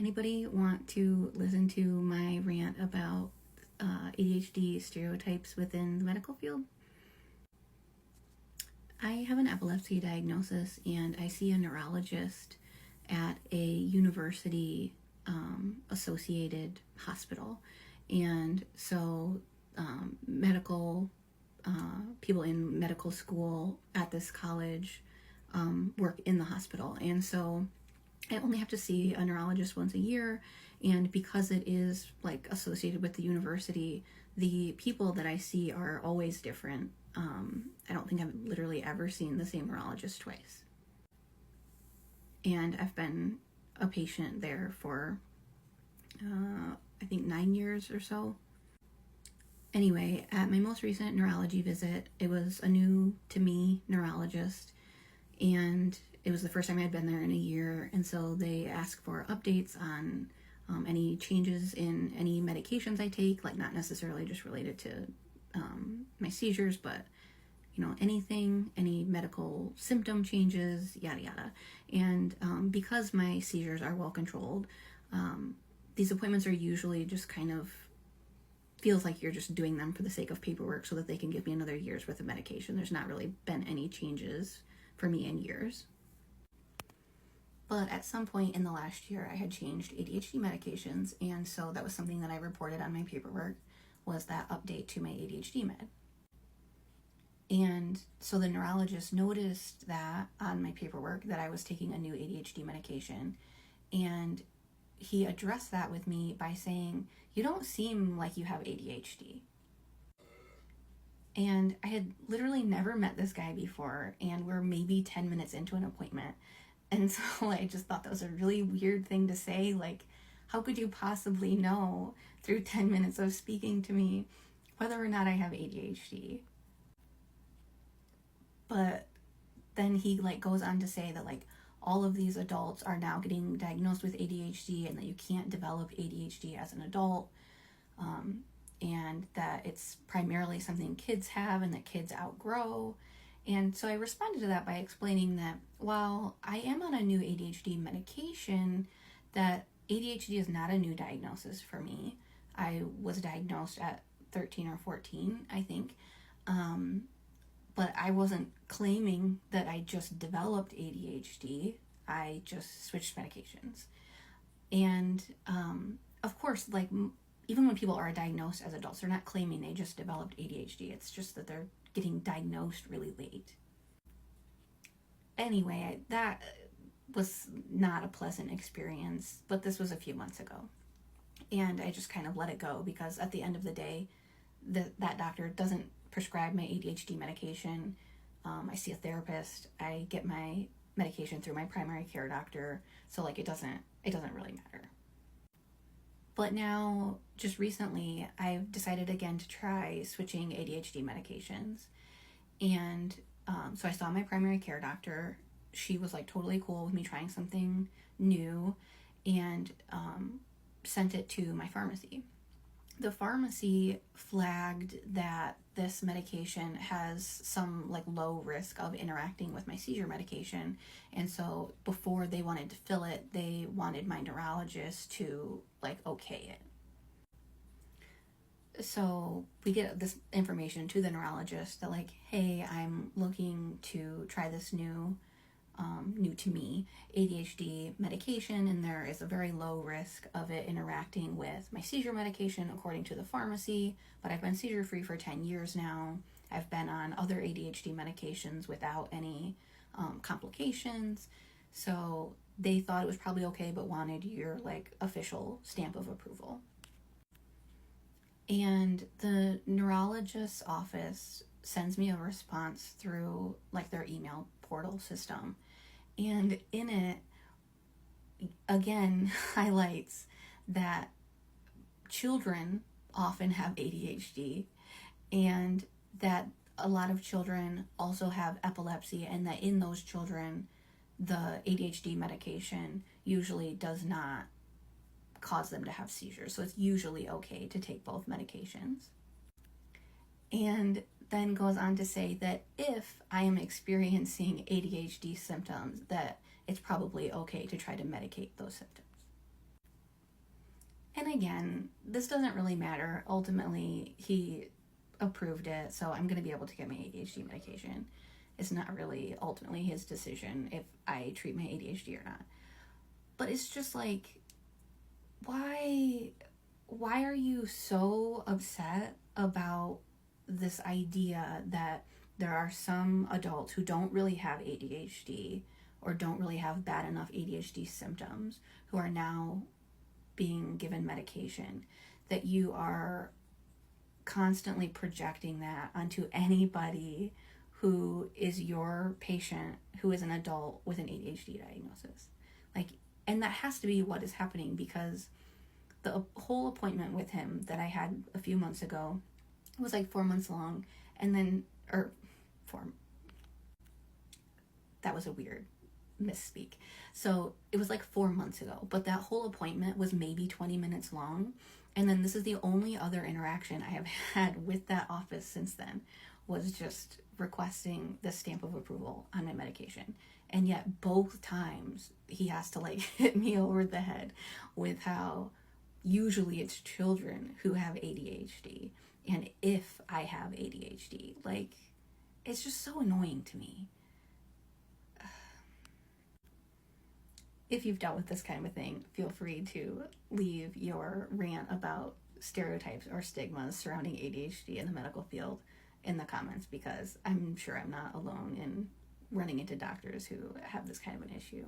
Anybody want to listen to my rant about ADHD stereotypes within the medical field? I have an epilepsy diagnosis and I see a neurologist at a university associated hospital. And so medical people in medical school at this college work in the hospital. And so I only have to see a neurologist once a year, and because it is like associated with the university, the people that I see are always different. I don't think I've literally ever seen the same neurologist twice. And I've been a patient there for, I think 9 years or so. Anyway, at my most recent neurology visit, it was a new to me neurologist, and it was the first time I had been there in a year, and so they asked for updates on any changes in any medications I take, like not necessarily just related to my seizures, but anything, any medical symptom changes, yada yada. And because my seizures are well controlled, these appointments are usually just kind of feels like you're just doing them for the sake of paperwork so that they can give me another year's worth of medication. There's not really been any changes for me in years. But at some point in the last year, I had changed ADHD medications, and so that was something that I reported on my paperwork, was that update to my ADHD med. And so the neurologist noticed that on my paperwork that I was taking a new ADHD medication, and he addressed that with me by saying, "You don't seem like you have ADHD." And I had literally never met this guy before, and we're maybe 10 minutes into an appointment. And so I just thought that was a really weird thing to say. Like, how could you possibly know through 10 minutes of speaking to me whether or not I have ADHD? But then he goes on to say that all of these adults are now getting diagnosed with ADHD, and that you can't develop ADHD as an adult, and that it's primarily something kids have and that kids outgrow. And so I responded to that by explaining that while I am on a new ADHD medication, that ADHD is not a new diagnosis for me. I was diagnosed at 13 or 14, I think. But I wasn't claiming that I just developed ADHD. I just switched medications. And of course, even when people are diagnosed as adults, they're not claiming they just developed ADHD. It's just that they're getting diagnosed really late. Anyway, that was not a pleasant experience, but this was a few months ago. And I just kind of let it go, because at the end of the day, that doctor doesn't prescribe my ADHD medication. I see a therapist. I get my medication through my primary care doctor. So it doesn't really matter. But now, just recently, I've decided again to try switching ADHD medications. And so I saw my primary care doctor. She was totally cool with me trying something new, and sent it to my pharmacy. The pharmacy flagged that this medication has some low risk of interacting with my seizure medication, and so before they wanted to fill it, they wanted my neurologist to okay it. So we get this information to the neurologist that hey, I'm looking to try this new to me ADHD medication, and there is a very low risk of it interacting with my seizure medication according to the pharmacy, but I've been seizure free for 10 years now. I've been on other ADHD medications without any complications, so they thought it was probably okay, but wanted your official stamp of approval. And the neurologist's office sends me a response through their email portal system, and in it again highlights that children often have ADHD, and that a lot of children also have epilepsy, and that in those children the ADHD medication usually does not cause them to have seizures, so it's usually okay to take both medications. And then goes on to say that if I am experiencing ADHD symptoms, that it's probably okay to try to medicate those symptoms. And again, this doesn't really matter. Ultimately, he approved it, so I'm going to be able to get my ADHD medication. It's not really ultimately his decision if I treat my ADHD or not. But it's just like, why are you so upset about this idea that there are some adults who don't really have ADHD or don't really have bad enough ADHD symptoms who are now being given medication, that you are constantly projecting that onto anybody who is your patient who is an adult with an ADHD diagnosis? Like, and that has to be what is happening, because the whole appointment with him that I had a few months ago was like 4 months long, and then, or four, that was a weird misspeak. So it was like 4 months ago, but that whole appointment was maybe 20 minutes long. And then this is the only other interaction I have had with that office since then, was just requesting the stamp of approval on my medication. And yet both times he has to like hit me over the head with how usually it's children who have ADHD, and if I have ADHD. Like, it's just so annoying to me. If you've dealt with this kind of a thing, feel free to leave your rant about stereotypes or stigmas surrounding ADHD in the medical field in the comments, because I'm sure I'm not alone in running into doctors who have this kind of an issue.